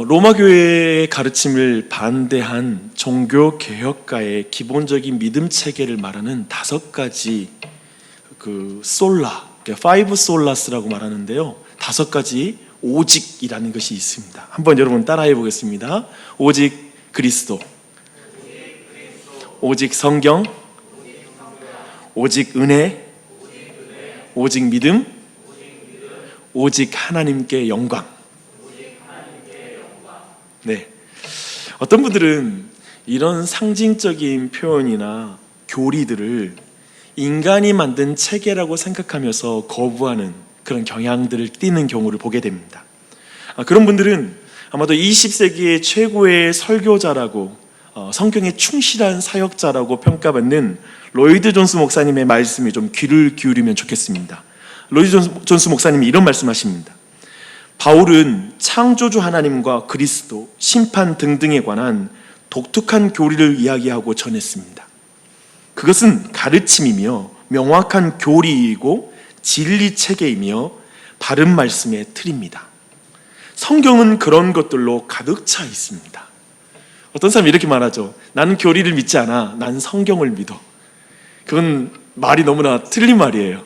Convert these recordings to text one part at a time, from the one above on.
로마 교회의 가르침을 반대한 종교 개혁가의 기본적인 믿음 체계를 말하는 5가지 솔라, 파이브 솔라스라고 말하는데요. 5가지 오직이라는 것이 있습니다. 한번 여러분 따라해 보겠습니다. 오직 그리스도, 오직 성경, 오직 은혜, 오직 믿음, 오직 하나님께 영광. 네. 어떤 분들은 이런 상징적인 표현이나 교리들을 인간이 만든 체계라고 생각하면서 거부하는 그런 경향들을 띠는 경우를 보게 됩니다. 그런 분들은 아마도 20세기의 최고의 설교자라고 성경에 충실한 사역자라고 평가받는 로이드 존스 목사님의 말씀에 좀 귀를 기울이면 좋겠습니다. 로이드 존스 목사님이 이런 말씀하십니다. 바울은 창조주 하나님과 그리스도, 심판 등등에 관한 독특한 교리를 이야기하고 전했습니다. 그것은 가르침이며 명확한 교리이고 진리 체계이며 바른 말씀의 틀입니다. 성경은 그런 것들로 가득 차 있습니다. 어떤 사람이 이렇게 말하죠. 나는 교리를 믿지 않아. 난 성경을 믿어. 그건 말이 너무나 틀린 말이에요.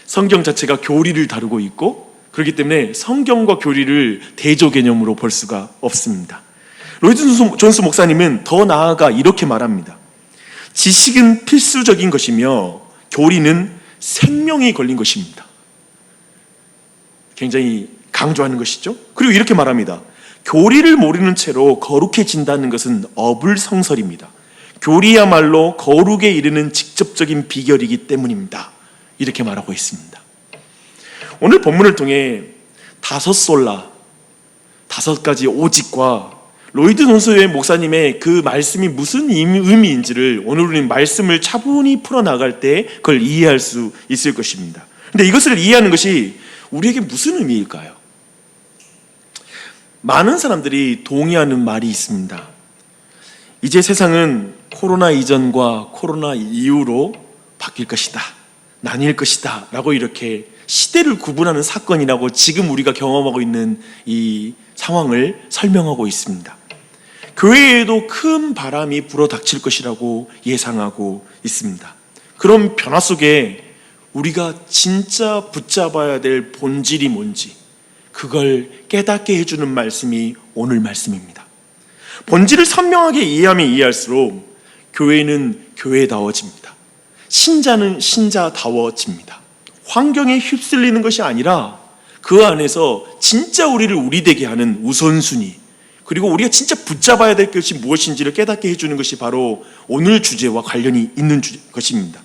성경 자체가 교리를 다루고 있고 그렇기 때문에 성경과 교리를 대조 개념으로 볼 수가 없습니다. 로이드 존스 목사님은 더 나아가 이렇게 말합니다. 지식은 필수적인 것이며 교리는 생명이 걸린 것입니다. 굉장히 강조하는 것이죠. 그리고 이렇게 말합니다. 교리를 모르는 채로 거룩해진다는 것은 어불성설입니다. 교리야말로 거룩에 이르는 직접적인 비결이기 때문입니다. 이렇게 말하고 있습니다. 오늘 본문을 통해 5솔라, 5가지 오직과 로이드 존스 목사님의 그 말씀이 무슨 의미인지를 오늘 우리는 말씀을 차분히 풀어나갈 때 그걸 이해할 수 있을 것입니다. 그런데 이것을 이해하는 것이 우리에게 무슨 의미일까요? 많은 사람들이 동의하는 말이 있습니다. 이제 세상은 코로나 이전과 코로나 이후로 바뀔 것이다, 나뉠 것이다 라고 이렇게 시대를 구분하는 사건이라고 지금 우리가 경험하고 있는 이 상황을 설명하고 있습니다. 교회에도 큰 바람이 불어닥칠 것이라고 예상하고 있습니다. 그런 변화 속에 우리가 진짜 붙잡아야 될 본질이 뭔지 그걸 깨닫게 해주는 말씀이 오늘 말씀입니다. 본질을 선명하게 이해하면 이해할수록 교회는 교회다워집니다. 신자는 신자다워집니다. 환경에 휩쓸리는 것이 아니라 그 안에서 진짜 우리를 우리 되게 하는 우선순위, 그리고 우리가 진짜 붙잡아야 될 것이 무엇인지를 깨닫게 해주는 것이 바로 오늘 주제와 관련이 있는 것입니다.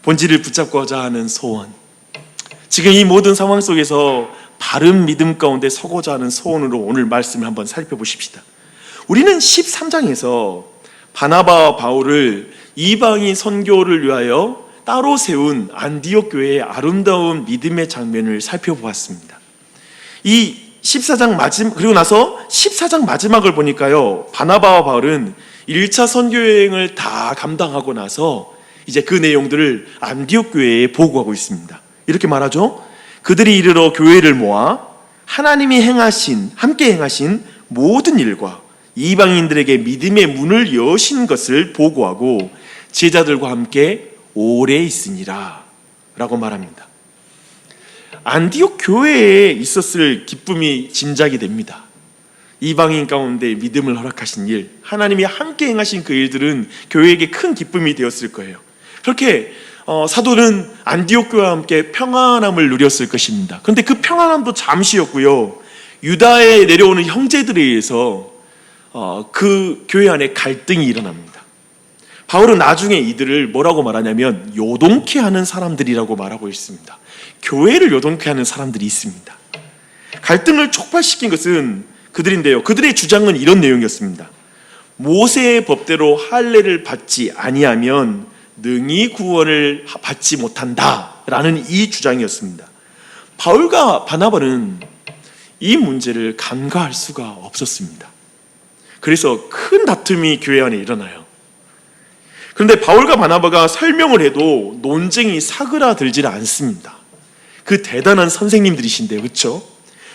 본질을 붙잡고자 하는 소원. 지금 이 모든 상황 속에서 바른 믿음 가운데 서고자 하는 소원으로 오늘 말씀을 한번 살펴보십시다. 우리는 13장에서 바나바와 바울을 이방인 선교를 위하여 따로 세운 안디옥 교회의 아름다운 믿음의 장면을 살펴보았습니다. 이 14장 그리고 나서 14장 마지막을 보니까요, 바나바와 바울은 1차 선교 여행을 다 감당하고 나서 이제 그 내용들을 안디옥 교회에 보고하고 있습니다. 이렇게 말하죠. 그들이 이르러 교회를 모아 하나님이 함께 행하신 모든 일과 이방인들에게 믿음의 문을 여신 것을 보고하고 제자들과 함께 오래 있으니라 라고 말합니다. 안디옥 교회에 있었을 기쁨이 짐작이 됩니다. 이방인 가운데 믿음을 허락하신 일, 하나님이 함께 행하신 그 일들은 교회에게 큰 기쁨이 되었을 거예요. 그렇게 사도는 안디옥 교회와 함께 평안함을 누렸을 것입니다. 그런데 그 평안함도 잠시였고요, 유다에 내려오는 형제들에 의해서 그 교회 안에 갈등이 일어납니다. 바울은 나중에 이들을 뭐라고 말하냐면 요동케 하는 사람들이라고 말하고 있습니다. 교회를 요동케 하는 사람들이 있습니다. 갈등을 촉발시킨 것은 그들인데요, 그들의 주장은 이런 내용이었습니다. 모세의 법대로 할례를 받지 아니하면 능히 구원을 받지 못한다 라는 이 주장이었습니다. 바울과 바나바는 이 문제를 간과할 수가 없었습니다. 그래서 큰 다툼이 교회 안에 일어나요. 그런데 바울과 바나바가 설명을 해도 논쟁이 사그라들질 않습니다. 그 대단한 선생님들이신데요, 그렇죠?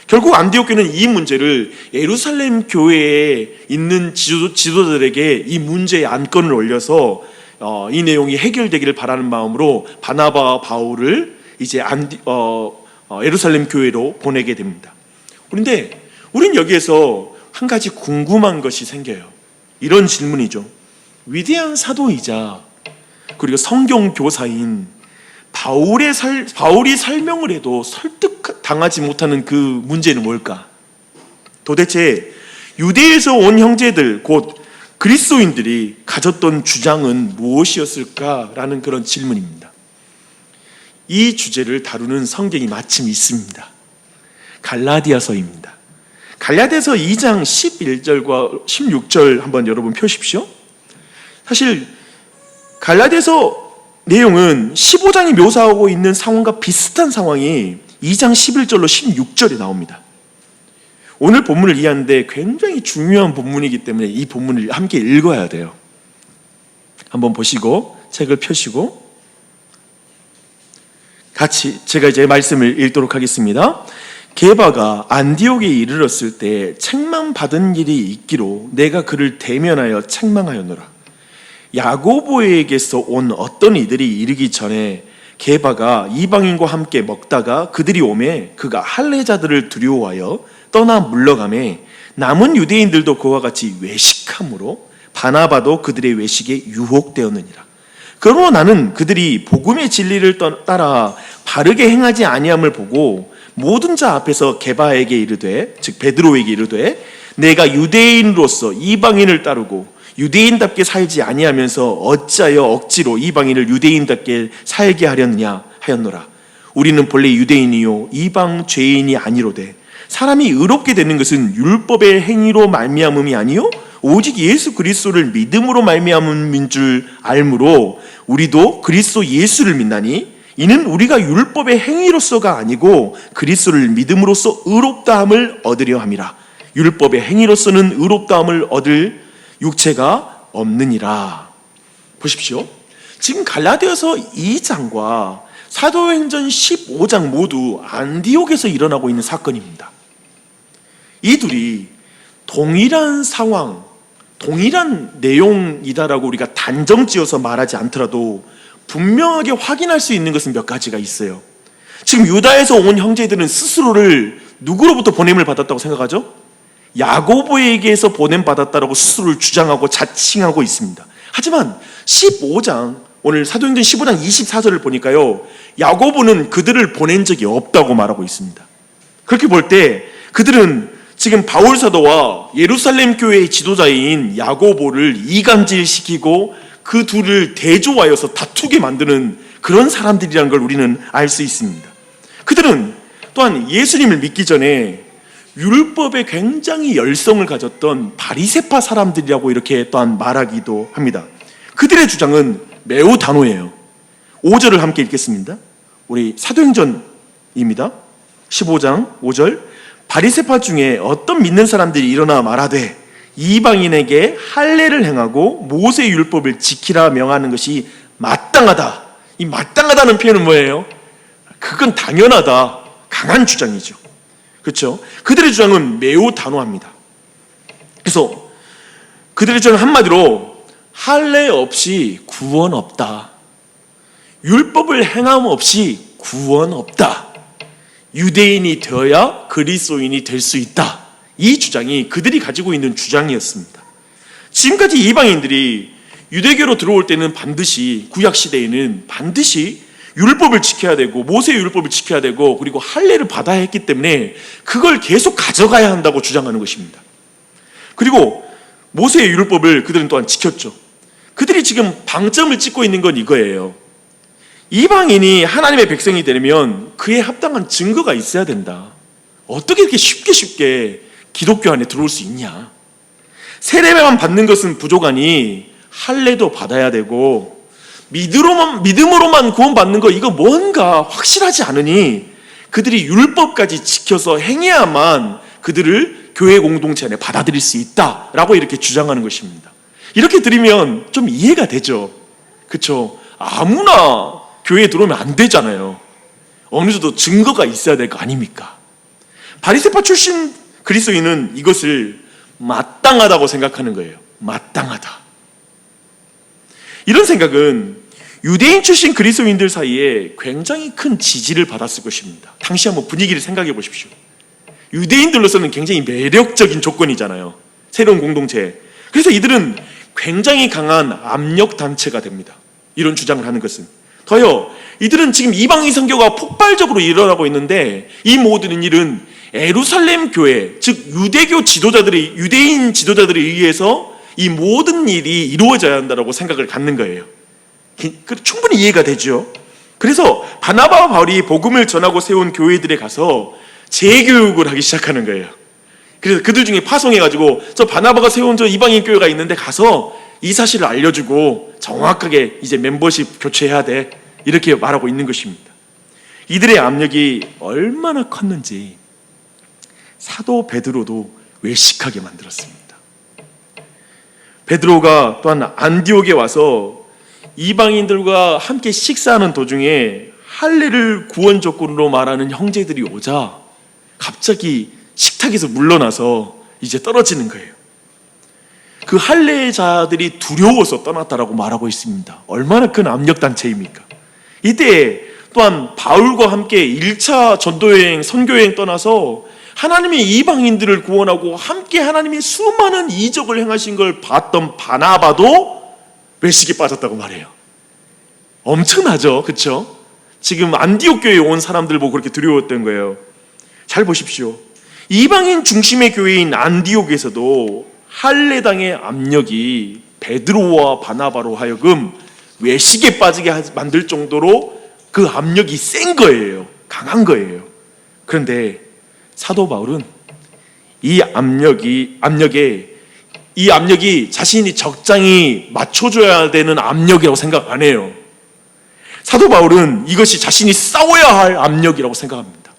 결국 안디옥 교회는 이 문제를 예루살렘 교회에 있는 지도자들에게 이 문제의 안건을 올려서 이 내용이 해결되기를 바라는 마음으로 바나바와 바울을 이제 예루살렘 교회로 보내게 됩니다. 그런데 우린 여기에서 한 가지 궁금한 것이 생겨요. 이런 질문이죠. 위대한 사도이자 그리고 성경 교사인 바울이 설명을 해도 설득당하지 못하는 그 문제는 뭘까? 도대체 유대에서 온 형제들 곧 그리스도인들이 가졌던 주장은 무엇이었을까라는 그런 질문입니다. 이 주제를 다루는 성경이 마침 있습니다. 갈라디아서입니다. 갈라디아서 2장 11절과 16절 한번 여러분 펴십시오. 사실 갈라디아서 내용은 15장이 묘사하고 있는 상황과 비슷한 상황이 2장 11절로 16절에 나옵니다. 오늘 본문을 이해하는데 굉장히 중요한 본문이기 때문에 이 본문을 함께 읽어야 돼요. 한번 보시고 책을 펴시고 같이 제가 이제 말씀을 읽도록 하겠습니다. 게바가 안디옥에 이르렀을 때 책망받은 일이 있기로 내가 그를 대면하여 책망하였노라. 야고보에게서 온 어떤 이들이 이르기 전에 게바가 이방인과 함께 먹다가 그들이 오매 그가 할례자들을 두려워하여 떠나 물러가매 남은 유대인들도 그와 같이 외식함으로 바나바도 그들의 외식에 유혹되었느니라. 그러므로 나는 그들이 복음의 진리를 따라 바르게 행하지 아니함을 보고 모든 자 앞에서 게바에게 이르되 즉 베드로에게 이르되 내가 유대인으로서 이방인을 따르고 유대인답게 살지 아니하면서 어찌하여 억지로 이방인을 유대인답게 살게 하렸느냐 하였노라. 우리는 본래 유대인이요 이방 죄인이 아니로되 사람이 의롭게 되는 것은 율법의 행위로 말미암음이 아니요 오직 예수 그리스도를 믿음으로 말미암음인 줄 알므로 우리도 그리스도 예수를 믿나니 이는 우리가 율법의 행위로서가 아니고 그리스도를 믿음으로써 의롭다함을 얻으려 함이라. 율법의 행위로서는 의롭다함을 얻을 육체가 없느니라. 보십시오. 지금 갈라디아서 2장과 사도행전 15장 모두 안디옥에서 일어나고 있는 사건입니다. 이 둘이 동일한 상황, 동일한 내용이다라고 우리가 단정지어서 말하지 않더라도 분명하게 확인할 수 있는 것은 몇 가지가 있어요. 지금 유다에서 온 형제들은 스스로를 누구로부터 보냄을 받았다고 생각하죠? 야고보에게서 보냄받았다라고 스스로를 주장하고 자칭하고 있습니다. 하지만 15장 오늘 사도행전 15장 24절을 보니까요 야고보는 그들을 보낸 적이 없다고 말하고 있습니다. 그렇게 볼 때 그들은 지금 바울 사도와 예루살렘 교회의 지도자인 야고보를 이간질시키고 그 둘을 대조하여서 다투게 만드는 그런 사람들이라는 걸 우리는 알 수 있습니다. 그들은 또한 예수님을 믿기 전에 율법에 굉장히 열성을 가졌던 바리새파 사람들이라고 이렇게 또한 말하기도 합니다. 그들의 주장은 매우 단호해요. 5절을 함께 읽겠습니다. 우리 사도행전입니다. 15장 5절 바리새파 중에 어떤 믿는 사람들이 일어나 말하되 이방인에게 할례를 행하고 모세의 율법을 지키라 명하는 것이 마땅하다. 이 마땅하다는 표현은 뭐예요? 그건 당연하다. 강한 주장이죠. 그렇죠? 그들의 주장은 매우 단호합니다. 그래서 그들의 주장은 한마디로 할례 없이 구원 없다. 율법을 행함 없이 구원 없다. 유대인이 되어야 그리스도인이 될 수 있다. 이 주장이 그들이 가지고 있는 주장이었습니다. 지금까지 이방인들이 유대교로 들어올 때는 반드시 구약시대에는 반드시 율법을 지켜야 되고 모세의 율법을 지켜야 되고 그리고 할례를 받아야 했기 때문에 그걸 계속 가져가야 한다고 주장하는 것입니다. 그리고 모세의 율법을 그들은 또한 지켰죠. 그들이 지금 방점을 찍고 있는 건 이거예요. 이방인이 하나님의 백성이 되려면 그에 합당한 증거가 있어야 된다. 어떻게 이렇게 쉽게 기독교 안에 들어올 수 있냐? 세례만 받는 것은 부족하니 할례도 받아야 되고 믿음으로만 구원받는 거 이거 뭔가 확실하지 않으니 그들이 율법까지 지켜서 행해야만 그들을 교회 공동체 안에 받아들일 수 있다라고 이렇게 주장하는 것입니다. 이렇게 들으면 좀 이해가 되죠. 그렇죠? 아무나 교회에 들어오면 안 되잖아요. 어느 정도 증거가 있어야 될 거 아닙니까? 바리새파 출신 그리스도인은 이것을 마땅하다고 생각하는 거예요. 마땅하다. 이런 생각은 유대인 출신 그리스도인들 사이에 굉장히 큰 지지를 받았을 것입니다. 당시 한번 분위기를 생각해 보십시오. 유대인들로서는 굉장히 매력적인 조건이잖아요. 새로운 공동체. 그래서 이들은 굉장히 강한 압력 단체가 됩니다. 이런 주장을 하는 것은. 더요, 이들은 지금 이방인 선교가 폭발적으로 일어나고 있는데 이 모든 일은 예루살렘 교회, 즉 유대인 지도자들에 의해서 이 모든 일이 이루어져야 한다고 생각을 갖는 거예요. 충분히 이해가 되죠. 그래서 바나바와 바울이 복음을 전하고 세운 교회들에 가서 재교육을 하기 시작하는 거예요. 그래서 그들 중에 파송해가지고 저 바나바가 세운 저 이방인 교회가 있는데 가서 이 사실을 알려주고 정확하게 이제 멤버십 교체해야 돼, 이렇게 말하고 있는 것입니다. 이들의 압력이 얼마나 컸는지 사도 베드로도 외식하게 만들었습니다. 베드로가 또한 안디옥에 와서 이방인들과 함께 식사하는 도중에 할례를 구원 조건으로 말하는 형제들이 오자 갑자기 식탁에서 물러나서 이제 떨어지는 거예요. 그 할례자들이 두려워서 떠났다라고 말하고 있습니다. 얼마나 큰 압력단체입니까? 이때 또한 바울과 함께 1차 전도여행, 선교여행 떠나서 하나님의 이방인들을 구원하고 함께 하나님의 수많은 이적을 행하신 걸 봤던 바나바도 외식에 빠졌다고 말해요. 엄청나죠? 그렇죠? 지금 안디옥 교회에 온 사람들 보고 그렇게 두려웠던 거예요. 잘 보십시오. 이방인 중심의 교회인 안디옥에서도 할례당의 압력이 베드로와 바나바로 하여금 외식에 빠지게 만들 정도로 그 압력이 센 거예요. 강한 거예요. 그런데 사도 바울은 이 압력이 자신이 적당히 맞춰줘야 되는 압력이라고 생각 안 해요. 사도 바울은 이것이 자신이 싸워야 할 압력이라고 생각합니다.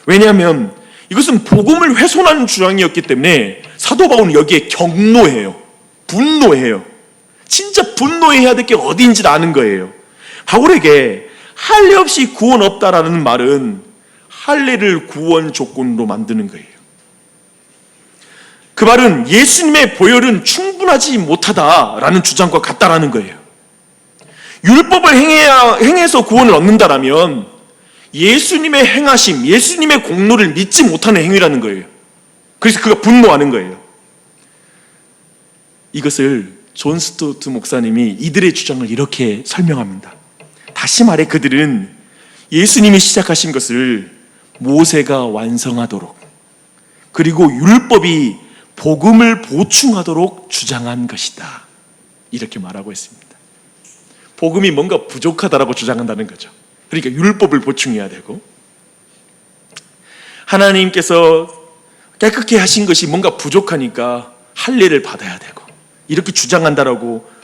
왜냐하면 이것은 복음을 훼손하는 주장이었기 때문에 사도 바울은 여기에 격노해요. 분노해요. 진짜 분노해야 될 게 어디인지 아는 거예요. 바울에게 할례 없이 구원 없다라는 말은 할례를 구원 조건으로 만드는 거예요. 그 말은 예수님의 보혈은 충분하지 못하다라는 주장과 같다라는 거예요. 율법을 행해서 구원을 얻는다라면 예수님의 행하심, 예수님의 공로를 믿지 못하는 행위라는 거예요. 그래서 그가 분노하는 거예요. 이것을 존 스토트 목사님이 이들의 주장을 이렇게 설명합니다. 다시 말해 그들은 예수님이 시작하신 것을 모세가 완성하도록, 그리고 율법이 복음을 보충하도록 주장한 것이다, 이렇게 말하고 있습니다. 복음이 뭔가 부족하다라고 주장한다는 거죠. 그러니까 율법을 보충해야 되고, 하나님께서 깨끗게 하신 것이 뭔가 부족하니까 할례를 받아야 되고, 이렇게 주장한다라고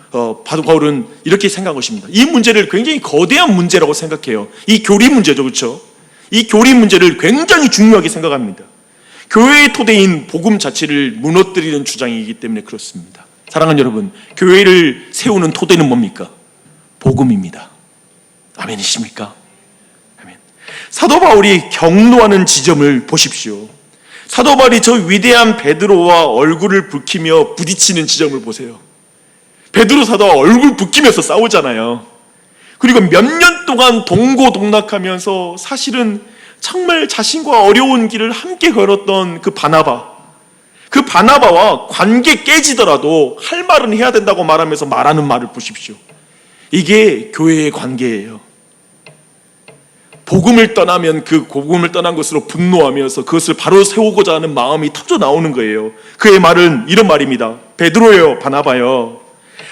바울은 이렇게 생각한 것입니다. 이 문제를 굉장히 거대한 문제라고 생각해요. 이 교리 문제죠, 그렇죠? 이 교리 문제를 굉장히 중요하게 생각합니다. 교회의 토대인 복음 자체를 무너뜨리는 주장이기 때문에 그렇습니다. 사랑하는 여러분, 교회를 세우는 토대는 뭡니까? 복음입니다. 아멘이십니까? 아멘. 사도 바울이 격노하는 지점을 보십시오. 사도 바울이 저 위대한 베드로와 얼굴을 붉히며 부딪히는 지점을 보세요. 베드로 사도와 얼굴 붉히면서 싸우잖아요. 그리고 몇 년 동안 동고동락하면서 사실은 정말 자신과 어려운 길을 함께 걸었던 그 바나바와 관계 깨지더라도 할 말은 해야 된다고 말하면서 말하는 말을 보십시오. 이게 교회의 관계예요. 복음을 떠나면 그 복음을 떠난 것으로 분노하면서 그것을 바로 세우고자 하는 마음이 터져 나오는 거예요. 그의 말은 이런 말입니다. 베드로요, 바나바요,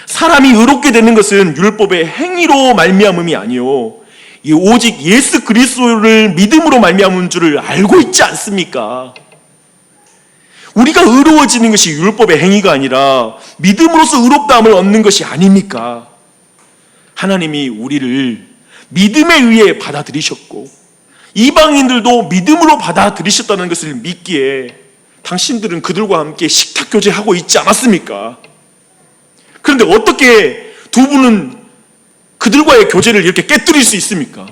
사람이 의롭게 되는 것은 율법의 행위로 말미암음이 아니요 오직 예수 그리스도를 믿음으로 말미암은 줄을 알고 있지 않습니까? 우리가 의로워지는 것이 율법의 행위가 아니라 믿음으로써 의롭다함을 얻는 것이 아닙니까? 하나님이 우리를 믿음에 의해 받아들이셨고 이방인들도 믿음으로 받아들이셨다는 것을 믿기에 당신들은 그들과 함께 식탁 교제하고 있지 않았습니까? 그런데 어떻게 두 분은 그들과의 교제를 이렇게 깨뜨릴 수 있습니까?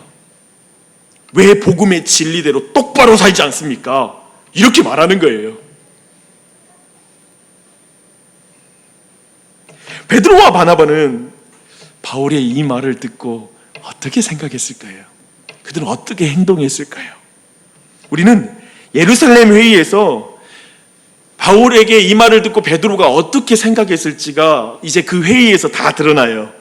왜 복음의 진리대로 똑바로 살지 않습니까? 이렇게 말하는 거예요. 베드로와 바나바는 바울의 이 말을 듣고 어떻게 생각했을까요? 그들은 어떻게 행동했을까요? 우리는 예루살렘 회의에서 바울에게 이 말을 듣고 베드로가 어떻게 생각했을지가 이제 그 회의에서 다 드러나요.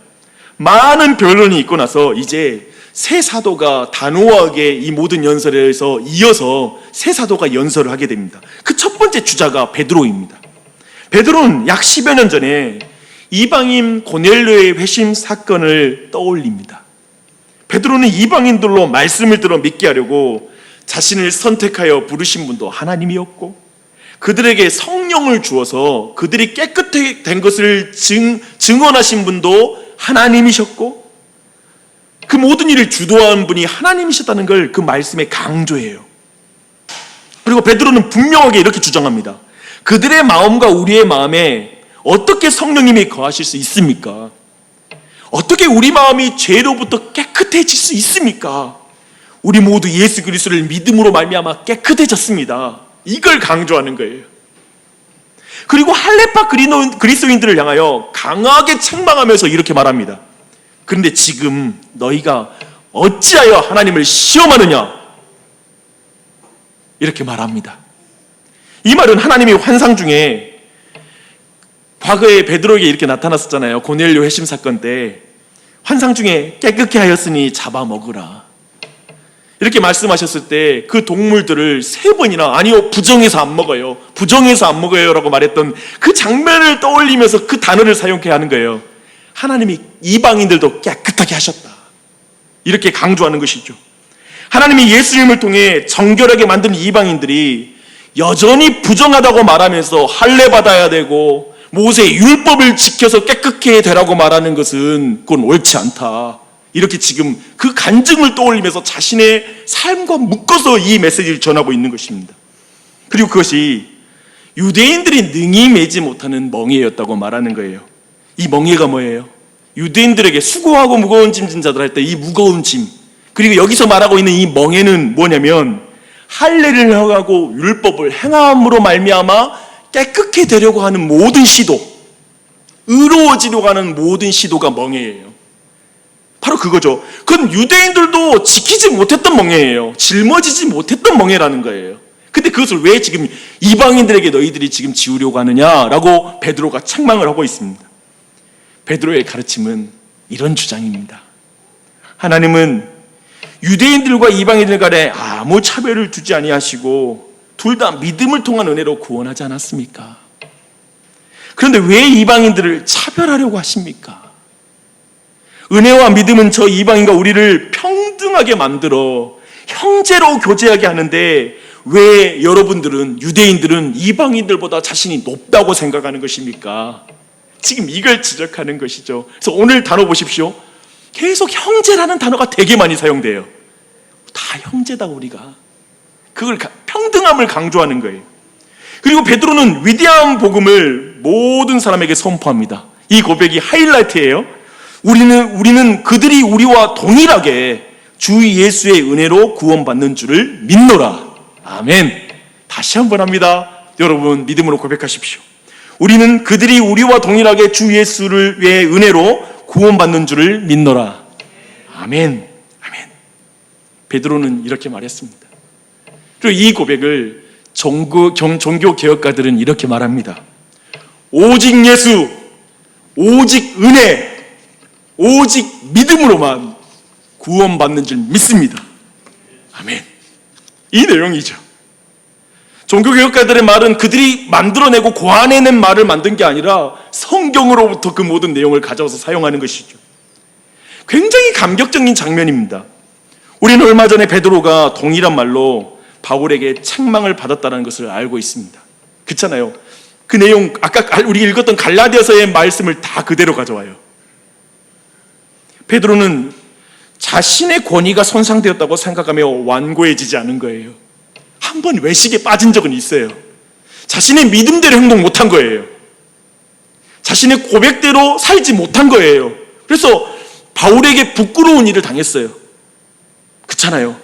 많은 변론이 있고 나서 이제 새 사도가 단호하게 이 모든 연설에서 이어서 새 사도가 연설을 하게 됩니다. 그 첫 번째 주자가 베드로입니다. 베드로는 약 10여 년 전에 이방인 고넬료의 회심 사건을 떠올립니다. 베드로는 이방인들로 말씀을 들어 믿게 하려고 자신을 선택하여 부르신 분도 하나님이었고, 그들에게 성령을 주어서 그들이 깨끗하게 된 것을 증언하신 분도 하나님이셨고, 그 모든 일을 주도한 분이 하나님이셨다는 걸 그 말씀에 강조해요. 그리고 베드로는 분명하게 이렇게 주장합니다. 그들의 마음과 우리의 마음에 어떻게 성령님이 거하실 수 있습니까? 어떻게 우리 마음이 죄로부터 깨끗해질 수 있습니까? 우리 모두 예수 그리스도를 믿음으로 말미암아 깨끗해졌습니다. 이걸 강조하는 거예요. 그리고 할례파 그리스도인들을 향하여 강하게 책망하면서 이렇게 말합니다. 그런데 지금 너희가 어찌하여 하나님을 시험하느냐? 이렇게 말합니다. 이 말은 하나님이 환상 중에 과거에 베드로에게 이렇게 나타났었잖아요. 고넬료 회심 사건 때 환상 중에 깨끗게 하였으니 잡아먹으라, 이렇게 말씀하셨을 때 그 동물들을 3번이나 아니요 부정해서 안 먹어요, 부정해서 안 먹어요 라고 말했던 그 장면을 떠올리면서 그 단어를 사용해야 하는 거예요. 하나님이 이방인들도 깨끗하게 하셨다, 이렇게 강조하는 것이죠. 하나님이 예수님을 통해 정결하게 만든 이방인들이 여전히 부정하다고 말하면서 할례 받아야 되고 모세의 율법을 지켜서 깨끗해 되라고 말하는 것은 그건 옳지 않다, 이렇게 지금 그 간증을 떠올리면서 자신의 삶과 묶어서 이 메시지를 전하고 있는 것입니다. 그리고 그것이 유대인들이 능히 매지 못하는 멍에였다고 말하는 거예요. 이 멍에가 뭐예요? 유대인들에게 수고하고 무거운 짐진 자들 할 때 이 무거운 짐, 그리고 여기서 말하고 있는 이 멍에는 뭐냐면 할례를 하고 율법을 행함으로 말미암아 깨끗게 되려고 하는 모든 시도, 의로워지려고 하는 모든 시도가 멍에예요. 바로 그거죠. 그건 유대인들도 지키지 못했던 멍에예요. 짊어지지 못했던 멍에라는 거예요. 근데 그것을 왜 지금 이방인들에게 너희들이 지금 지우려고 하느냐라고 베드로가 책망을 하고 있습니다. 베드로의 가르침은 이런 주장입니다. 하나님은 유대인들과 이방인들 간에 아무 차별을 두지 아니하시고 둘 다 믿음을 통한 은혜로 구원하지 않았습니까? 그런데 왜 이방인들을 차별하려고 하십니까? 은혜와 믿음은 저 이방인과 우리를 평등하게 만들어 형제로 교제하게 하는데 왜 여러분들은, 유대인들은 이방인들보다 자신이 높다고 생각하는 것입니까? 지금 이걸 지적하는 것이죠. 그래서 오늘 단어 보십시오. 계속 형제라는 단어가 되게 많이 사용돼요. 다 형제다 우리가. 그걸 평등함을 강조하는 거예요. 그리고 베드로는 위대한 복음을 모든 사람에게 선포합니다. 이 고백이 하이라이트예요. 우리는 그들이 우리와 동일하게 주 예수의 은혜로 구원받는 줄을 믿노라. 아멘. 다시 한번 합니다. 여러분 믿음으로 고백하십시오. 우리는 그들이 우리와 동일하게 주 예수의 은혜로 구원받는 줄을 믿노라. 아멘. 아멘. 베드로는 이렇게 말했습니다. 그리고 이 고백을 종교 개혁가들은 이렇게 말합니다. 오직 예수, 오직 은혜, 오직 믿음으로만 구원받는 줄 믿습니다. 아멘. 이 내용이죠. 종교개혁가들의 말은 그들이 만들어내고 고안해낸 말을 만든 게 아니라 성경으로부터 그 모든 내용을 가져와서 사용하는 것이죠. 굉장히 감격적인 장면입니다. 우리는 얼마 전에 베드로가 동일한 말로 바울에게 책망을 받았다는 것을 알고 있습니다. 그렇잖아요. 그 내용, 아까 우리 읽었던 갈라디아서의 말씀을 다 그대로 가져와요. 베드로는 자신의 권위가 손상되었다고 생각하며 완고해지지 않은 거예요. 한 번 외식에 빠진 적은 있어요. 자신의 믿음대로 행동 못한 거예요. 자신의 고백대로 살지 못한 거예요. 그래서 바울에게 부끄러운 일을 당했어요. 그렇잖아요.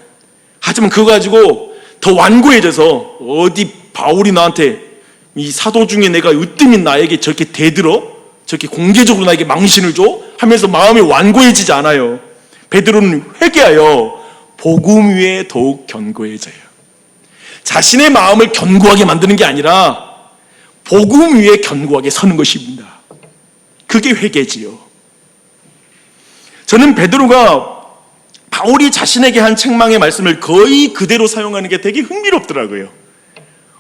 하지만 그거 가지고 더 완고해져서 어디 바울이 나한테 이 사도 중에 내가 으뜸인 나에게 저렇게 대들어? 저렇게 공개적으로 나에게 망신을 줘? 하면서 마음이 완고해지지 않아요. 베드로는 회개하여 복음 위에 더욱 견고해져요. 자신의 마음을 견고하게 만드는 게 아니라 복음 위에 견고하게 서는 것입니다. 그게 회개지요. 저는 베드로가 바울이 자신에게 한 책망의 말씀을 거의 그대로 사용하는 게 되게 흥미롭더라고요.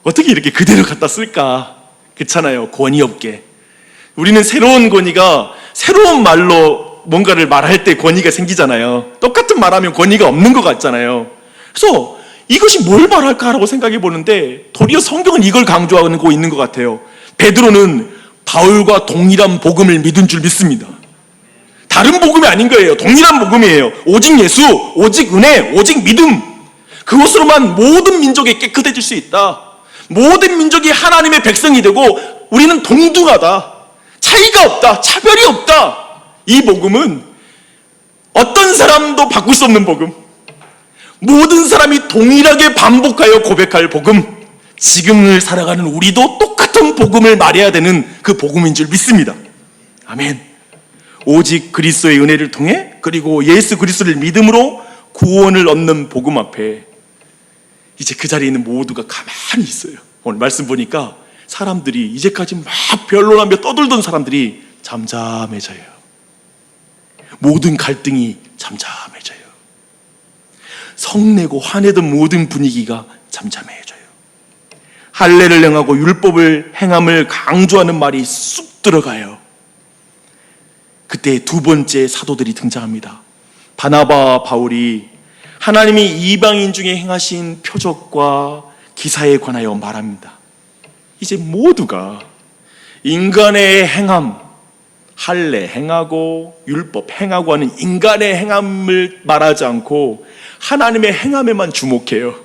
어떻게 이렇게 그대로 갖다 쓸까? 그렇잖아요. 권위 없게. 우리는 새로운 권위가 새로운 말로 뭔가를 말할 때 권위가 생기잖아요. 똑같은 말하면 권위가 없는 것 같잖아요. 그래서 이것이 뭘 말할까라고 생각해 보는데 도리어 성경은 이걸 강조하고 있는 것 같아요. 베드로는 바울과 동일한 복음을 믿은 줄 믿습니다. 다른 복음이 아닌 거예요. 동일한 복음이에요. 오직 예수, 오직 은혜, 오직 믿음. 그것으로만 모든 민족이 깨끗해질 수 있다. 모든 민족이 하나님의 백성이 되고 우리는 동등하다. 차이가 없다. 차별이 없다. 이 복음은 어떤 사람도 바꿀 수 없는 복음, 모든 사람이 동일하게 반복하여 고백할 복음, 지금을 살아가는 우리도 똑같은 복음을 말해야 되는 그 복음인 줄 믿습니다. 아멘. 오직 그리스도의 은혜를 통해 그리고 예수 그리스도를 믿음으로 구원을 얻는 복음 앞에 이제 그 자리에 있는 모두가 가만히 있어요. 오늘 말씀 보니까 사람들이 이제까지 막 변론하며 떠들던 사람들이 잠잠해져요. 모든 갈등이 잠잠해져요. 성내고 화내던 모든 분위기가 잠잠해져요. 할례를 행하고 율법을 행함을 강조하는 말이 쑥 들어가요. 그때 두 번째 사도들이 등장합니다. 바나바와 바울이 하나님이 이방인 중에 행하신 표적과 기사에 관하여 말합니다. 이제 모두가 인간의 행함, 할례 행하고 율법 행하고 하는 인간의 행함을 말하지 않고 하나님의 행함에만 주목해요.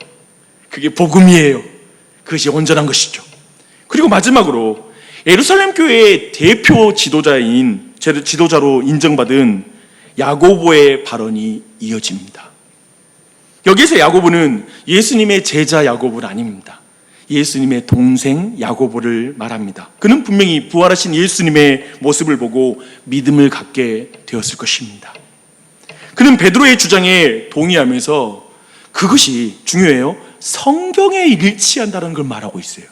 그게 복음이에요. 그것이 온전한 것이죠. 그리고 마지막으로 예루살렘 교회의 대표 지도자로 인정받은 야고보의 발언이 이어집니다. 여기서 야고보는 예수님의 제자 야고보는 아닙니다. 예수님의 동생 야고보를 말합니다. 그는 분명히 부활하신 예수님의 모습을 보고 믿음을 갖게 되었을 것입니다. 그는 베드로의 주장에 동의하면서 그것이 중요해요. 성경에 일치한다는 걸 말하고 있어요.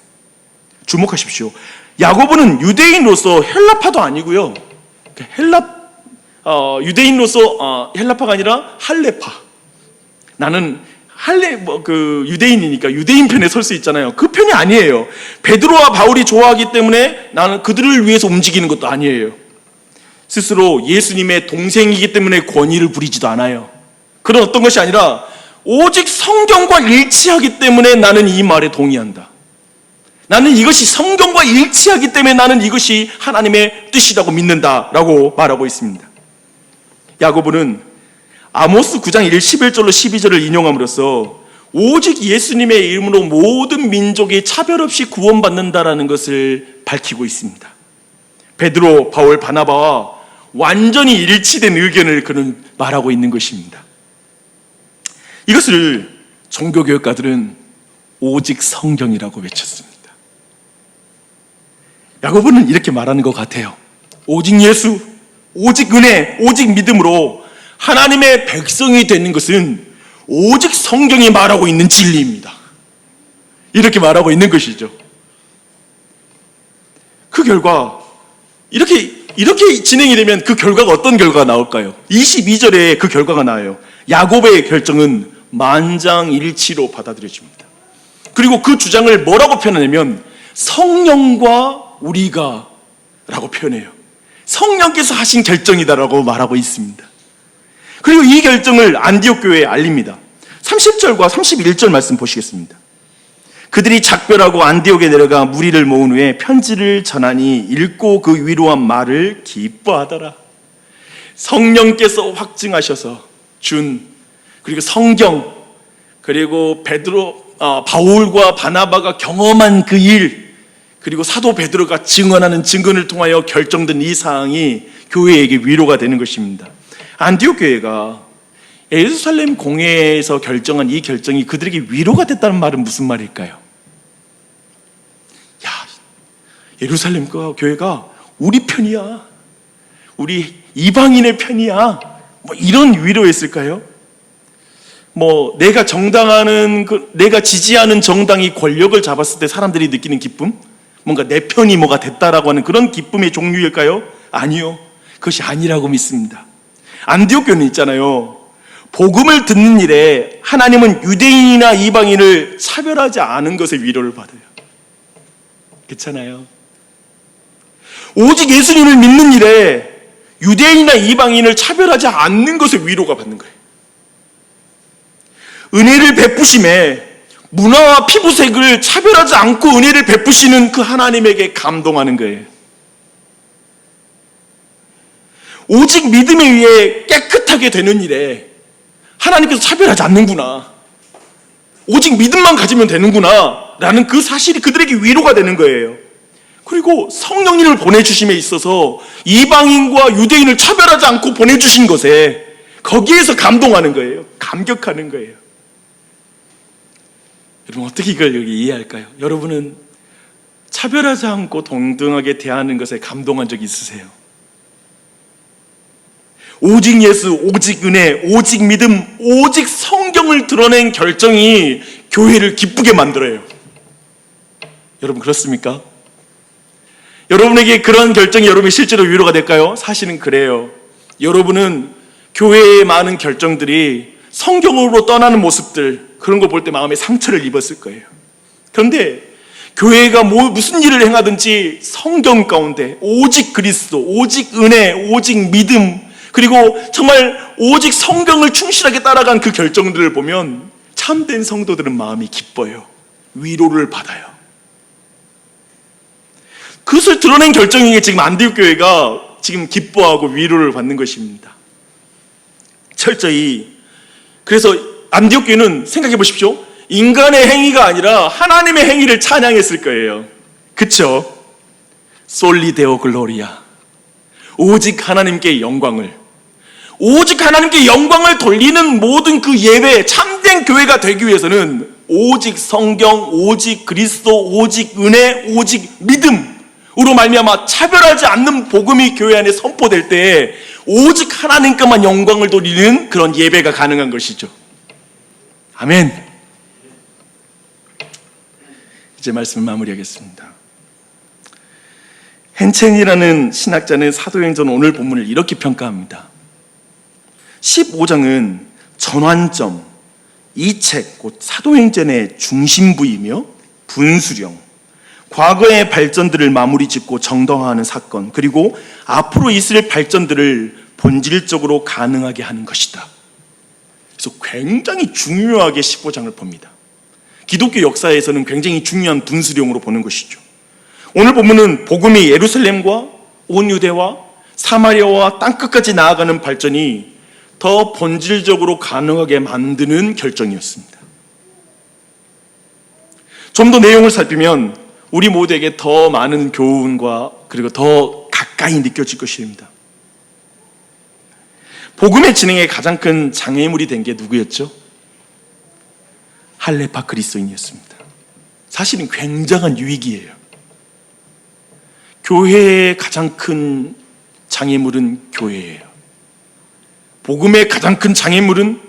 주목하십시오. 야고보는 유대인으로서 헬라파도 아니고요. 유대인으로서 헬라파가 아니라 할례파. 나는 유대인이니까 유대인 편에 설 수 있잖아요. 그 편이 아니에요. 베드로와 바울이 좋아하기 때문에 나는 그들을 위해서 움직이는 것도 아니에요. 스스로 예수님의 동생이기 때문에 권위를 부리지도 않아요. 그런 어떤 것이 아니라 오직 성경과 일치하기 때문에 나는 이 말에 동의한다. 나는 이것이 성경과 일치하기 때문에 나는 이것이 하나님의 뜻이라고 믿는다라고 말하고 있습니다. 야고보는 아모스 9장 11절로 12절을 인용함으로써 오직 예수님의 이름으로 모든 민족이 차별 없이 구원받는다라는 것을 밝히고 있습니다. 베드로, 바울, 바나바와 완전히 일치된 의견을 그는 말하고 있는 것입니다. 이것을 종교개혁가들은 오직 성경이라고 외쳤습니다. 야고보는 이렇게 말하는 것 같아요. 오직 예수, 오직 은혜, 오직 믿음으로 하나님의 백성이 되는 것은 오직 성경이 말하고 있는 진리입니다. 이렇게 말하고 있는 것이죠. 그 결과 이렇게 진행이 되면 그 결과가 어떤 결과가 나올까요? 22절에 그 결과가 나와요. 야고보의 결정은 만장일치로 받아들여집니다. 그리고 그 주장을 뭐라고 표현하냐면 성령과 우리가 라고 표현해요. 성령께서 하신 결정이다라고 말하고 있습니다. 그리고 이 결정을 안디옥 교회에 알립니다. 30절과 31절 말씀 보시겠습니다. 그들이 작별하고 안디옥에 내려가 무리를 모은 후에 편지를 전하니 읽고 그 위로한 말을 기뻐하더라. 성령께서 확증하셔서 그리고 성경, 그리고 바울과 바나바가 경험한 그 일, 그리고 사도 베드로가 증언하는 증언을 통하여 결정된 이 사항이 교회에게 위로가 되는 것입니다. 안디옥 교회가 예루살렘 공회에서 결정한 이 결정이 그들에게 위로가 됐다는 말은 무슨 말일까요? 야, 예루살렘 교회가 우리 편이야, 우리 이방인의 편이야, 뭐 이런 위로였을까요? 뭐 내가 내가 지지하는 정당이 권력을 잡았을 때 사람들이 느끼는 기쁨, 뭔가 내 편이 뭐가 됐다라고 하는 그런 기쁨의 종류일까요? 아니요, 그것이 아니라고 믿습니다. 안디옥 교회는 있잖아요, 복음을 듣는 일에 하나님은 유대인이나 이방인을 차별하지 않은 것에 위로를 받아요. 그렇잖아요. 오직 예수님을 믿는 일에 유대인이나 이방인을 차별하지 않는 것에 위로가 받는 거예요. 은혜를 베푸심에 문화와 피부색을 차별하지 않고 은혜를 베푸시는 그 하나님에게 감동하는 거예요. 오직 믿음에 의해 깨끗하게 되는 일에 하나님께서 차별하지 않는구나, 오직 믿음만 가지면 되는구나 라는 그 사실이 그들에게 위로가 되는 거예요. 그리고 성령님을 보내주심에 있어서 이방인과 유대인을 차별하지 않고 보내주신 것에 거기에서 감동하는 거예요. 감격하는 거예요. 여러분, 어떻게 이걸 여기 이해할까요? 여러분은 차별하지 않고 동등하게 대하는 것에 감동한 적 있으세요? 오직 예수, 오직 은혜, 오직 믿음, 오직 성경을 드러낸 결정이 교회를 기쁘게 만들어요. 여러분, 그렇습니까? 여러분에게 그런 결정이 여러분이 실제로 위로가 될까요? 사실은 그래요. 여러분은 교회의 많은 결정들이 성경으로 떠나는 모습들, 그런 걸 볼 때 마음에 상처를 입었을 거예요. 그런데 교회가 무슨 일을 행하든지 성경 가운데 오직 그리스도, 오직 은혜, 오직 믿음, 그리고 정말 오직 성경을 충실하게 따라간 그 결정들을 보면 참된 성도들은 마음이 기뻐요. 위로를 받아요. 그것을 드러낸 결정이 지금 안디옥 교회가 지금 기뻐하고 위로를 받는 것입니다. 철저히. 그래서 안디옥 교회는 생각해 보십시오. 인간의 행위가 아니라 하나님의 행위를 찬양했을 거예요. 그쵸? 솔리 데오 글로리아, 오직 하나님께 영광을, 오직 하나님께 영광을 돌리는 모든 그 예배, 참된 교회가 되기 위해서는 오직 성경, 오직 그리스도, 오직 은혜, 오직 믿음으로 말미암아 차별하지 않는 복음이 교회 안에 선포될 때 오직 하나님께만 영광을 돌리는 그런 예배가 가능한 것이죠. 아멘. 이제 말씀을 마무리하겠습니다. 헨첸이라는 신학자는 사도행전 오늘 본문을 이렇게 평가합니다. 15장은 전환점, 이 책, 곧 사도행전의 중심부이며 분수령, 과거의 발전들을 마무리 짓고 정당화하는 사건, 그리고 앞으로 있을 발전들을 본질적으로 가능하게 하는 것이다. 그래서 굉장히 중요하게 15장을 봅니다. 기독교 역사에서는 굉장히 중요한 분수령으로 보는 것이죠. 오늘 본문은 복음이 예루살렘과 온 유대와 사마리아와 땅끝까지 나아가는 발전이 더 본질적으로 가능하게 만드는 결정이었습니다. 좀 더 내용을 살피면 우리 모두에게 더 많은 교훈과 그리고 더 가까이 느껴질 것입니다. 복음의 진행에 가장 큰 장애물이 된 게 누구였죠? 할레파 그리스도인이었습니다. 사실은 굉장한 위기예요. 교회의 가장 큰 장애물은 교회예요. 복음의 가장 큰 장애물은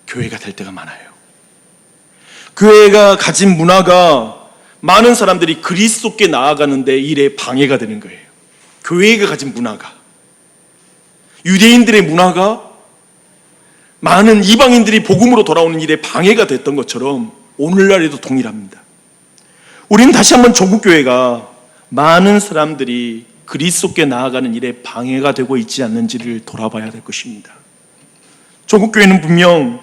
교회가 될 때가 많아요. 교회가 가진 문화가 많은 사람들이 그리스도께 나아가는데 일에 방해가 되는 거예요. 교회가 가진 문화가, 유대인들의 문화가 많은 이방인들이 복음으로 돌아오는 일에 방해가 됐던 것처럼 오늘날에도 동일합니다. 우리는 다시 한번 조국교회가 많은 사람들이 그리스도께 나아가는 일에 방해가 되고 있지 않는지를 돌아봐야 될 것입니다. 조국교회는 분명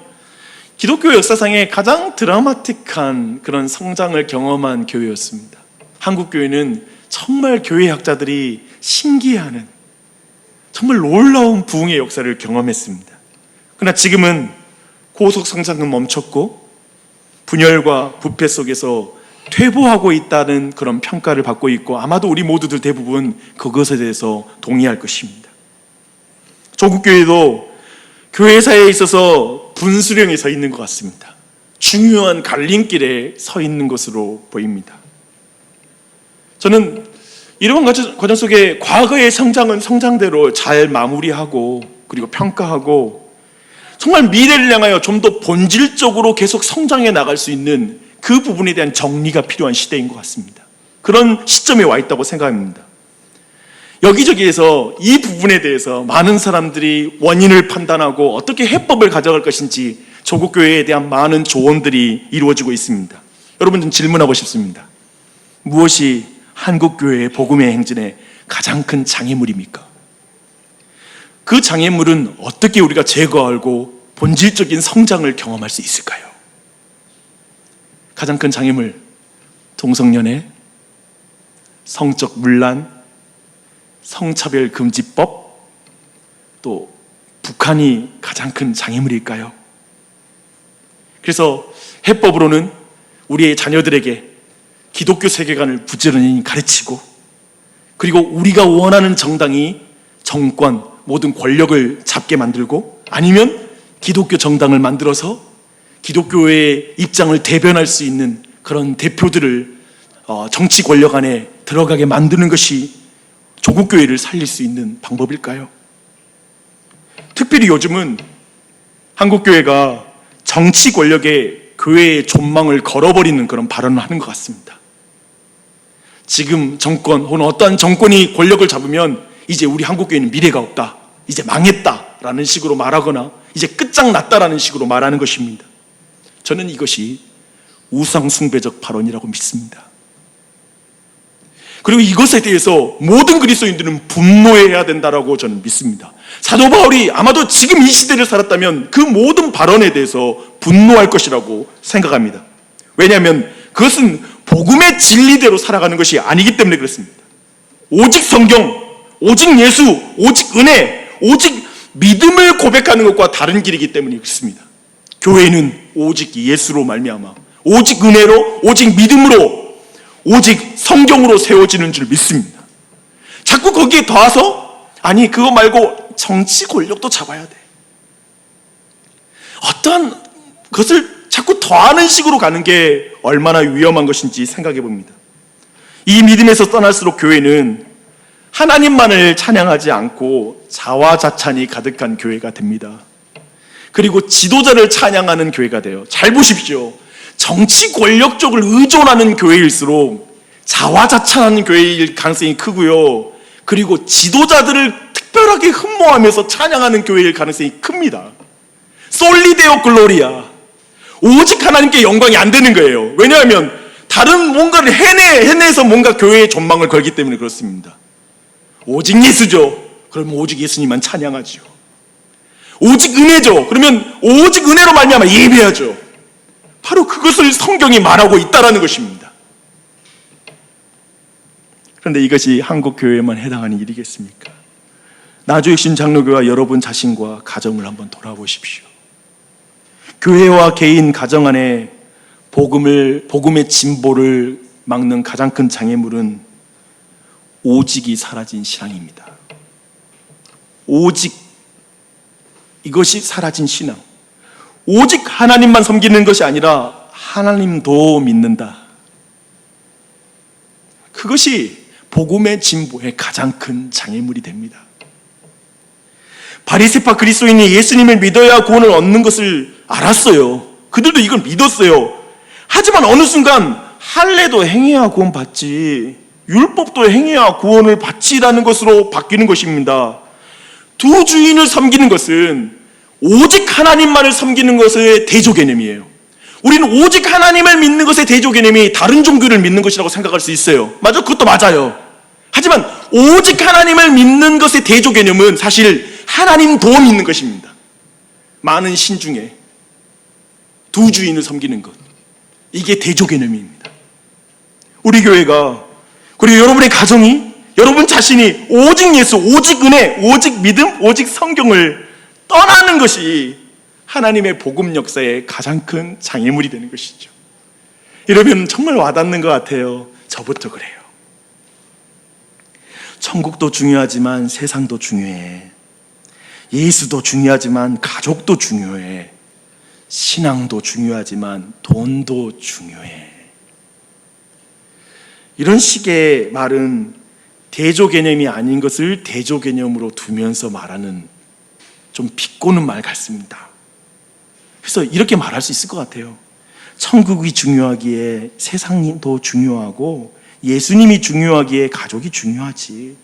기독교 역사상에 가장 드라마틱한 그런 성장을 경험한 교회였습니다. 한국교회는 정말 교회학자들이 신기해하는 정말 놀라운 부흥의 역사를 경험했습니다. 그러나 지금은 고속 성장은 멈췄고 분열과 부패 속에서 퇴보하고 있다는 그런 평가를 받고 있고, 아마도 우리 모두들 대부분 그것에 대해서 동의할 것입니다. 조국교회도 교회사에 있어서 분수령에 서 있는 것 같습니다. 중요한 갈림길에 서 있는 것으로 보입니다. 저는 이런 과정 속에 과거의 성장은 성장대로 잘 마무리하고 그리고 평가하고 정말 미래를 향하여 좀 더 본질적으로 계속 성장해 나갈 수 있는 그 부분에 대한 정리가 필요한 시대인 것 같습니다. 그런 시점에 와 있다고 생각합니다. 여기저기에서 이 부분에 대해서 많은 사람들이 원인을 판단하고 어떻게 해법을 가져갈 것인지 조국교회에 대한 많은 조언들이 이루어지고 있습니다. 여러분, 좀 질문하고 싶습니다. 무엇이 한국교회의 복음의 행진의 가장 큰 장애물입니까? 그 장애물은 어떻게 우리가 제거하고 본질적인 성장을 경험할 수 있을까요? 가장 큰 장애물, 동성연애, 성적 문란, 성차별 금지법, 또 북한이 가장 큰 장애물일까요? 그래서 해법으로는 우리의 자녀들에게 기독교 세계관을 부지런히 가르치고, 그리고 우리가 원하는 정당이 정권, 모든 권력을 잡게 만들고, 아니면 기독교 정당을 만들어서 기독교의 입장을 대변할 수 있는 그런 대표들을 정치 권력 안에 들어가게 만드는 것이 조국교회를 살릴 수 있는 방법일까요? 특별히 요즘은 한국교회가 정치 권력에 교회의 존망을 걸어버리는 그런 발언을 하는 것 같습니다. 지금 정권 혹은 어떠한 정권이 권력을 잡으면 이제 우리 한국교회는 미래가 없다, 이제 망했다라는 식으로 말하거나 이제 끝장났다라는 식으로 말하는 것입니다. 저는 이것이 우상숭배적 발언이라고 믿습니다. 그리고 이것에 대해서 모든 그리스도인들은 분노해야 된다라고 저는 믿습니다. 사도 바울이 아마도 지금 이 시대를 살았다면 그 모든 발언에 대해서 분노할 것이라고 생각합니다. 왜냐하면 그것은 복음의 진리대로 살아가는 것이 아니기 때문에 그렇습니다. 오직 성경, 오직 예수, 오직 은혜, 오직 믿음을 고백하는 것과 다른 길이기 때문에 그렇습니다. 교회는 오직 예수로 말미암아, 오직 은혜로, 오직 믿음으로, 오직 성경으로 세워지는 줄 믿습니다. 자꾸 거기에 더해서 아니 그거 말고 정치 권력도 잡아야 돼, 어떠한 것을 자꾸 더하는 식으로 가는 게 얼마나 위험한 것인지 생각해 봅니다. 이 믿음에서 떠날수록 교회는 하나님만을 찬양하지 않고 자화자찬이 가득한 교회가 됩니다. 그리고 지도자를 찬양하는 교회가 돼요. 잘 보십시오. 정치 권력 쪽을 의존하는 교회일수록 자화자찬하는 교회일 가능성이 크고요, 그리고 지도자들을 특별하게 흠모하면서 찬양하는 교회일 가능성이 큽니다. 솔리데오 글로리아, 오직 하나님께 영광이 안 되는 거예요. 왜냐하면 다른 뭔가를 해내서 뭔가 교회의 존망을 걸기 때문에 그렇습니다. 오직 예수죠. 그러면 오직 예수님만 찬양하죠. 오직 은혜죠. 그러면 오직 은혜로 말미암아 예배하죠. 바로 그것을 성경이 말하고 있다라는 것입니다. 그런데 이것이 한국 교회에만 해당하는 일이겠습니까? 나주혁신 장로교와 여러분 자신과 가정을 한번 돌아보십시오. 교회와 개인 가정 안에 복음의 진보를 막는 가장 큰 장애물은 오직이 사라진 신앙입니다. 오직, 이것이 사라진 신앙. 오직 하나님만 섬기는 것이 아니라 하나님도 믿는다. 그것이 복음의 진보의 가장 큰 장애물이 됩니다. 바리새파 그리스도인이 예수님을 믿어야 구원을 얻는 것을 알았어요. 그들도 이걸 믿었어요. 하지만 어느 순간 할례도 행해야 구원 받지, 율법도 행해야 구원을 받지라는 것으로 바뀌는 것입니다. 두 주인을 섬기는 것은 오직 하나님만을 섬기는 것의 대조 개념이에요. 우리는 오직 하나님을 믿는 것의 대조 개념이 다른 종교를 믿는 것이라고 생각할 수 있어요. 맞아, 그것도 맞아요. 하지만 오직 하나님을 믿는 것의 대조 개념은 사실 하나님도 믿는 것입니다. 많은 신 중에 두 주인을 섬기는 것, 이게 대조 개념입니다. 우리 교회가, 그리고 여러분의 가정이, 여러분 자신이 오직 예수, 오직 은혜, 오직 믿음, 오직 성경을 떠나는 것이 하나님의 복음 역사의 가장 큰 장애물이 되는 것이죠. 이러면 정말 와닿는 것 같아요. 저부터 그래요. 천국도 중요하지만 세상도 중요해. 예수도 중요하지만 가족도 중요해. 신앙도 중요하지만 돈도 중요해. 이런 식의 말은 대조 개념이 아닌 것을 대조 개념으로 두면서 말하는 좀 비꼬는 말 같습니다. 그래서 이렇게 말할 수 있을 것 같아요. 천국이 중요하기에 세상도 중요하고, 예수님이 중요하기에 가족이 중요하지,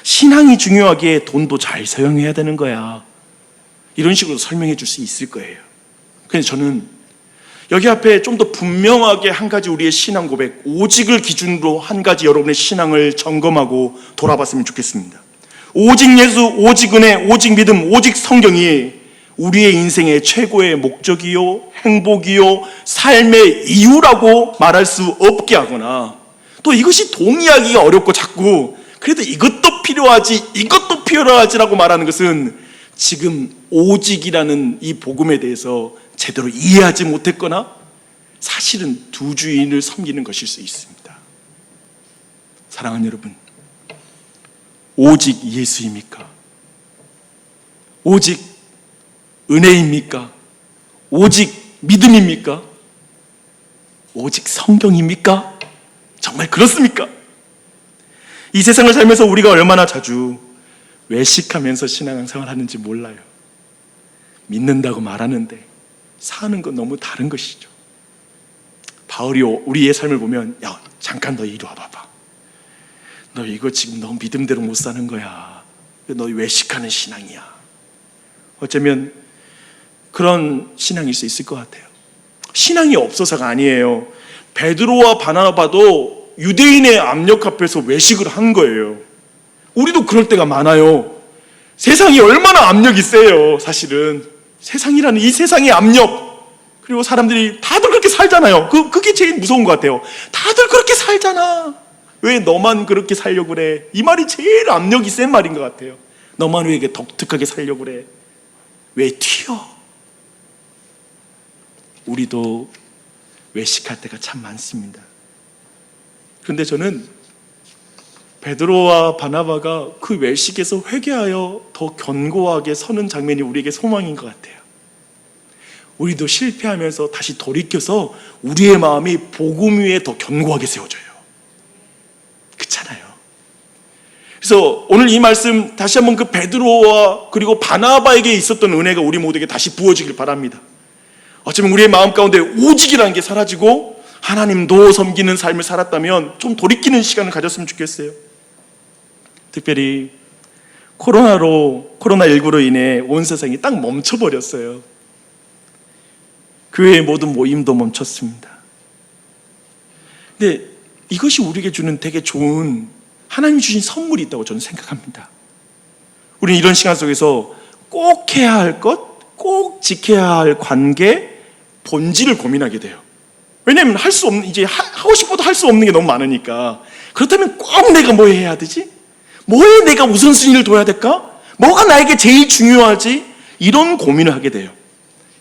신앙이 중요하기에 돈도 잘 사용해야 되는 거야. 이런 식으로 설명해 줄 수 있을 거예요. 그래서 저는 여기 앞에 좀 더 분명하게 한 가지 우리의 신앙 고백, 오직을 기준으로 한 가지 여러분의 신앙을 점검하고 돌아봤으면 좋겠습니다. 오직 예수, 오직 은혜, 오직 믿음, 오직 성경이 우리의 인생의 최고의 목적이요, 행복이요, 삶의 이유라고 말할 수 없게 하거나, 또 이것이 동의하기가 어렵고 자꾸 그래도 이것도 필요하지, 이것도 필요하지라고 말하는 것은 지금 오직이라는 이 복음에 대해서 제대로 이해하지 못했거나 사실은 두 주인을 섬기는 것일 수 있습니다. 사랑하는 여러분, 오직 예수입니까? 오직 은혜입니까? 오직 믿음입니까? 오직 성경입니까? 정말 그렇습니까? 이 세상을 살면서 우리가 얼마나 자주 외식하면서 신앙생활 하는지 몰라요. 믿는다고 말하는데 사는 건 너무 다른 것이죠. 바울이 우리의 삶을 보면, 야, 잠깐 너 이리 와봐봐. 너 이거 지금 너 믿음대로 못 사는 거야. 너 외식하는 신앙이야. 어쩌면 그런 신앙일 수 있을 것 같아요. 신앙이 없어서가 아니에요. 베드로와 바나바도 유대인의 압력 앞에서 외식을 한 거예요. 우리도 그럴 때가 많아요. 세상이 얼마나 압력이 세요. 사실은 세상이라는 이 세상의 압력, 그리고 사람들이 다들 그렇게 살잖아요. 그게 제일 무서운 것 같아요. 다들 그렇게 살잖아. 왜 너만 그렇게 살려고 그래? 이 말이 제일 압력이 센 말인 것 같아요. 너만 왜 이렇게 독특하게 살려고 그래? 왜 튀어? 우리도 외식할 때가 참 많습니다. 그런데 저는 베드로와 바나바가 그 외식에서 회개하여 더 견고하게 서는 장면이 우리에게 소망인 것 같아요. 우리도 실패하면서 다시 돌이켜서 우리의 마음이 복음 위에 더 견고하게 세워져요. 그렇잖아요. 그래서 오늘 이 말씀 다시 한번 그 베드로와 그리고 바나바에게 있었던 은혜가 우리 모두에게 다시 부어지길 바랍니다. 어쩌면 우리의 마음 가운데 오직이라는 게 사라지고 하나님도 섬기는 삶을 살았다면 좀 돌이키는 시간을 가졌으면 좋겠어요. 특별히 코로나19로 인해 온 세상이 딱 멈춰버렸어요. 교회의 모든 모임도 멈췄습니다. 근데 이것이 우리에게 주는 되게 좋은, 하나님이 주신 선물이 있다고 저는 생각합니다. 우리는 이런 시간 속에서 꼭 해야 할 것, 꼭 지켜야 할 관계, 본질을 고민하게 돼요. 왜냐하면 할 수 없는, 이제 하고 싶어도 할 수 없는 게 너무 많으니까. 그렇다면 꼭 내가 뭐 해야 되지? 뭐에 내가 우선순위를 둬야 될까? 뭐가 나에게 제일 중요하지? 이런 고민을 하게 돼요.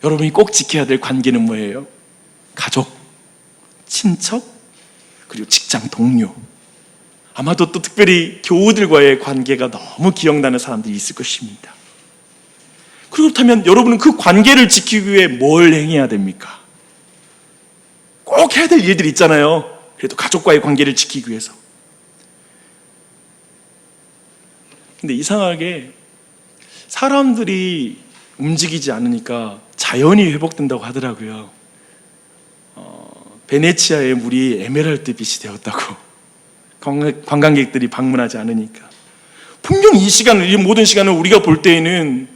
여러분이 꼭 지켜야 될 관계는 뭐예요? 가족, 친척, 그리고 직장 동료. 아마도 또 특별히 교우들과의 관계가 너무 기억나는 사람들이 있을 것입니다. 그렇다면 여러분은 그 관계를 지키기 위해 뭘 행해야 됩니까? 꼭 해야 될 일들이 있잖아요. 그래도 가족과의 관계를 지키기 위해서. 근데 이상하게 사람들이 움직이지 않으니까 자연이 회복된다고 하더라고요. 베네치아의 물이 에메랄드 빛이 되었다고. 관광객들이 방문하지 않으니까. 분명 이 시간을, 이 모든 시간을 우리가 볼 때에는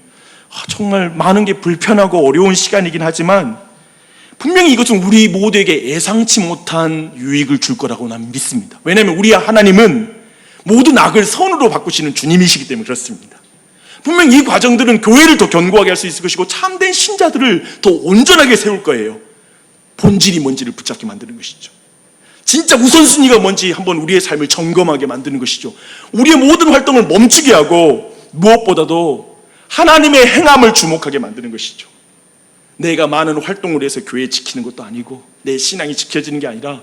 정말 많은 게 불편하고 어려운 시간이긴 하지만 분명히 이것은 우리 모두에게 예상치 못한 유익을 줄 거라고 난 믿습니다. 왜냐하면 우리 하나님은 모든 악을 선으로 바꾸시는 주님이시기 때문에 그렇습니다. 분명히 이 과정들은 교회를 더 견고하게 할 수 있을 것이고 참된 신자들을 더 온전하게 세울 거예요. 본질이 뭔지를 붙잡게 만드는 것이죠. 진짜 우선순위가 뭔지 한번 우리의 삶을 점검하게 만드는 것이죠. 우리의 모든 활동을 멈추게 하고 무엇보다도 하나님의 행함을 주목하게 만드는 것이죠. 내가 많은 활동을 해서 교회 지키는 것도 아니고 내 신앙이 지켜지는 게 아니라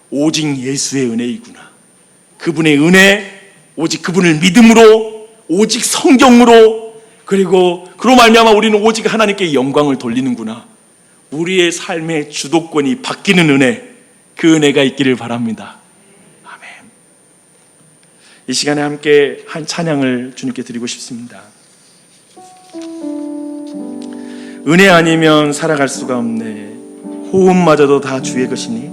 오직 예수의 은혜이구나. 그분의 은혜, 오직 그분을 믿음으로, 오직 성경으로, 그리고 그로 말미암아 우리는 오직 하나님께 영광을 돌리는구나. 우리의 삶의 주도권이 바뀌는 은혜, 그 은혜가 있기를 바랍니다. 아멘. 이 시간에 함께 한 찬양을 주님께 드리고 싶습니다. 은혜 아니면 살아갈 수가 없네. 호흡마저도 다 주의 것이니.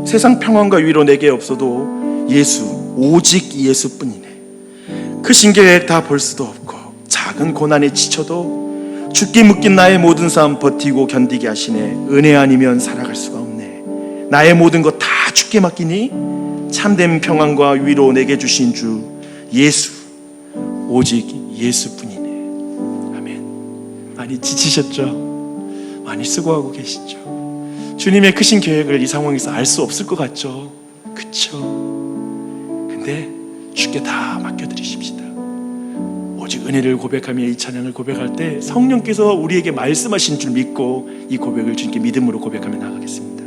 세상 평안과 위로 내게 없어도 예수, 오직 예수뿐이네. 크신 계획 다 볼 수도 없고 작은 고난에 지쳐도 죽기 묶인 나의 모든 삶 버티고 견디게 하시네. 은혜 아니면 살아갈 수가 없네. 나의 모든 것 다 주께 맡기니 참된 평안과 위로 내게 주신 주 예수, 오직 예수뿐이네. 아멘. 많이 지치셨죠? 많이 수고하고 계시죠? 주님의 크신 계획을 이 상황에서 알 수 없을 것 같죠? 그쵸? 근데 주께 다 맡겨드리십시다. 오직 은혜를 고백하며 이 찬양을 고백할 때 성령께서 우리에게 말씀하신 줄 믿고 이 고백을 주님께 믿음으로 고백하며 나가겠습니다.